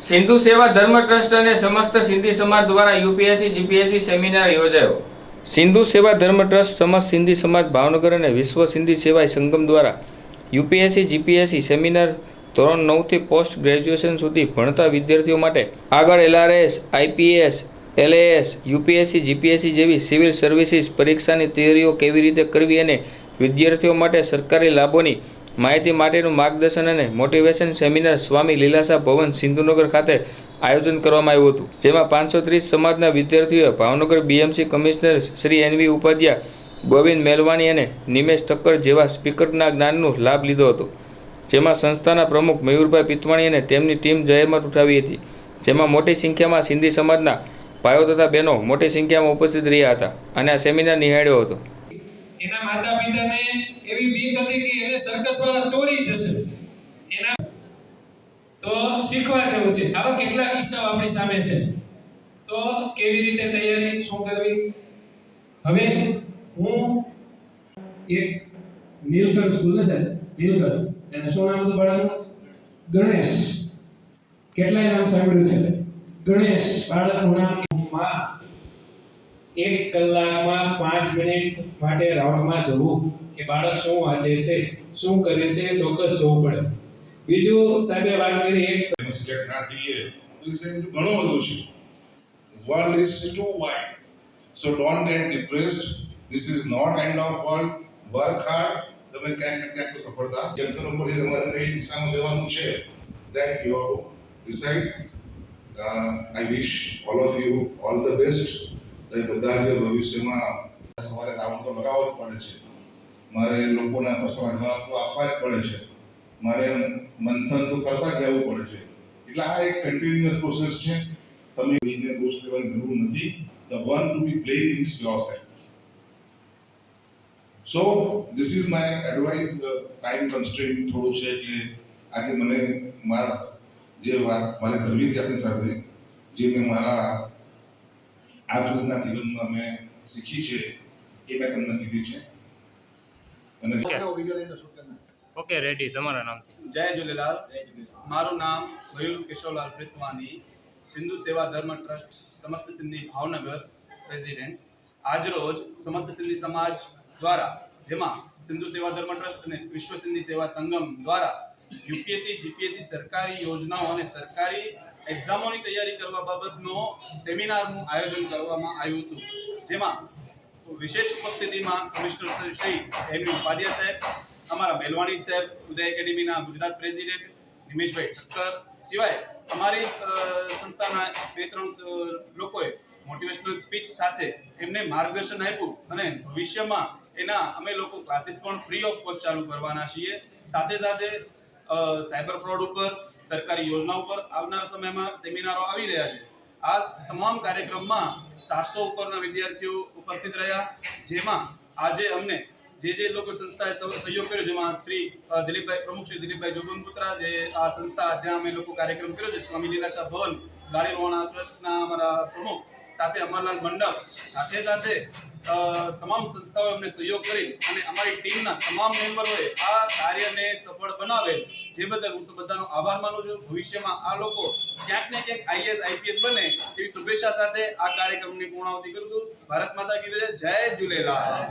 સિંધુ સેવા ધર્મ ટ્રસ્ટ અને સમસ્ત સિંધી સમાજ દ્વારા યુપીએસસી જીપીએસસી સેમિનાર યોજાયો। સિંધુ સેવા ધર્મ ટ્રસ્ટ, સમસ્ત સિંધી સમાજ ભાવનગર અને વિશ્વ સિંધી સેવા સંગમ દ્વારા યુપીએસસી જીપીએસસી સેમિનાર ધોરણ 9 થી પોસ્ટ ગ્રેજ્યુએશન સુધી ભણતા વિદ્યાર્થીઓ માટે આગળ એલઆરએસ, આઈપીએસ, એલએએસ, યુપીએસસી જીપીએસસી જેવી સિવિલ સર્વિસીસ પરીક્ષાની તૈયારીઓ કેવી રીતે કરવી અને વિદ્યાર્થીઓ માટે સરકારી લાભોની માહિતી માટેનું માર્ગદર્શન અને મોટિવેશન સેમિનાર સ્વામી લીલાસા ભવન સિંધુનગર ખાતે આયોજન કરવામાં આવ્યું હતું, જેમાં 530 સમાજના વિદ્યાર્થીઓએ Bhavnagar BMC commissioner Shri N V Upadhyay, Govind Melwani અને નિમેશ ઠક્કર જેવા સ્પીકરના જ્ઞાનનો લાભ લીધો હતો, જેમાં સંસ્થાના પ્રમુખ મયુરભાઈ પિતવાણી અને તેમની ટીમ જહેમત ઉઠાવી હતી, જેમાં મોટી સંખ્યામાં સિંધી સમાજના ભાઈઓ તથા બહેનો મોટી સંખ્યામાં ઉપસ્થિત રહ્યા હતા અને આ સેમિનાર નિહાળ્યો હતો। એના માતા પિતાને એવી બીક હતી કે એને સર્કસ વાળા ચોરી જશે, એના તો શીખવા જેવું છે। આવા કેટલા કિસ્સાઓ આપણી સામે છે। તો કેવી રીતે તૈયારી શું કરવી? હવે હું એક નીલકંઠ સ્કૂલ છે, નીલકંઠ, અને શું નામ હતું બાળકનું? ગણેશ। કેટલાય નામ સાંભળ્યું છે? ગણેશ બાળકનું નામ। 1 કલાકમાં 5 મિનિટ માટે રાઉન્ડમાં જવું કે બાળક શું વાંચે છે, શું કરે છે, ચોક્કસ જોવું પડે। બીજું સાહેબે વાત કરી એક સિલેક્ટ ના થઈએ તો એ ઘણો બધો છે। World is too wide, so don't get depressed. This is not end of world. Work hard. તમે ક્યાંક તો સફળતા જંતર ઉપરથી તમારે કઈ દિશામાં જવાનું છે, that you have to decide. I wish all of you all the best. બધા જે ભવિષ્યમાં સવારે રાઉન્ડ તો લગાવવો જ પડે છે, મારે લોકોના પ્રશ્નોના જવાબ તો આપવા જ પડે છે, મારે મંથન તો કરતા જ રહેવું પડે છે, એટલે આ એક કન્ટિન્યુઅસ પ્રોસેસ છે। તમે એને દોષ લેવાની જરૂર નથી। The one to be blamed is yourself. So this is my advice. Time constraint થોડું છે કે આજે મને મારા જે વાત મારે કરવી હતી આપણી સાથે, જે મેં મારા આ સુધીના જીવનમાં મેં શીખી છે એ મેં તમને કીધી છે। અને ઓકે, રેડી, તમારું નામ? જય ઝૂલેલાલ। મારું નામ મયુર કેશવલાલ પ્રિતવાણી, સિંધુ સેવા ધર્મ ટ્રસ્ટ સમસ્ત સિંધી ભાવનગર પ્રેસિડેન્ટ। આજરોજ સમસ્ત સિંધી સમાજ દ્વારા, જેમાં સિંધુ સેવા ધર્મ ટ્રસ્ટ અને વિશ્વ સિંધી સેવા સંગમ દ્વારા યુપીએસસી જીપીએસસી સરકારી યોજનાઓ અને સરકારી એક્ઝામોની તૈયારી કરવા બાબતનો સેમિનારનું આયોજન કરવામાં આવ્યું હતું, જેમાં વિશેષ ઉપસ્થિતિમાં કમિશનર શ્રી એનવી ઉપાધ્યાય સાહેબ, અમારા મેલવાણી સાહેબ, ઉદય એકેડેમીના ગુજરાત પ્રેસિડેન્ટ નિમેશભાઈ ઠક્કર સિવાય અમારી સંસ્થાના 2-3 લોકોએ મોટિવેશનલ સ્પીચ સાથે એમને માર્ગદર્શન આપ્યું અને ભવિષ્યમાં એના અમે લોકો ક્લાસીસ પણ ફ્રી ઓફ કોસ્ટ ચાલુ કરવાના છીએ। સાથે સાથે સાયબર ફ્રોડ ઉપર, સરકારી યોજના ઉપર આવનારા સમયમાં સેમિનારો આવી રહ્યા છે। આ તમામ કાર્યક્રમમાં 400 ઉપરના વિદ્યાર્થીઓ ઉપસ્થિત રહ્યા, જેમાં આજે અમને જે લોકો સંસ્થાએ સહયોગ કર્યો, જેમાં શ્રી દિલીપભાઈ, પ્રમુખ શ્રી દિલીપભાઈ જોગનપુત્રા, જે આ સંસ્થા જ્યાં અમે લોકો કાર્યક્રમ કર્યો છે, સ્વામી લીલાસા ભવન દાળીવાણા ટ્રસ્ટના અમારા પ્રમુખ, સાથે અમરલાલ મંડપ, સાથે તમામ સંસ્થાઓએ અમને સહયોગ કરી અને અમારી ટીમના તમામ મેમ્બરોએ આ કાર્યને સફળ બનાવેલ, જે બદલ હું તો બધાનો આભાર માનું છું। ભવિષ્યમાં આ લોકો ક્યાંક ને ક્યાંક આઈએએસ આઈપીએસ બને એવી શુભેચ્છા સાથે આ કાર્યક્રમની પૂર્ણાહુતિ કરું છું। ભારત માતા કી જય, જય ઝૂલેલાલ।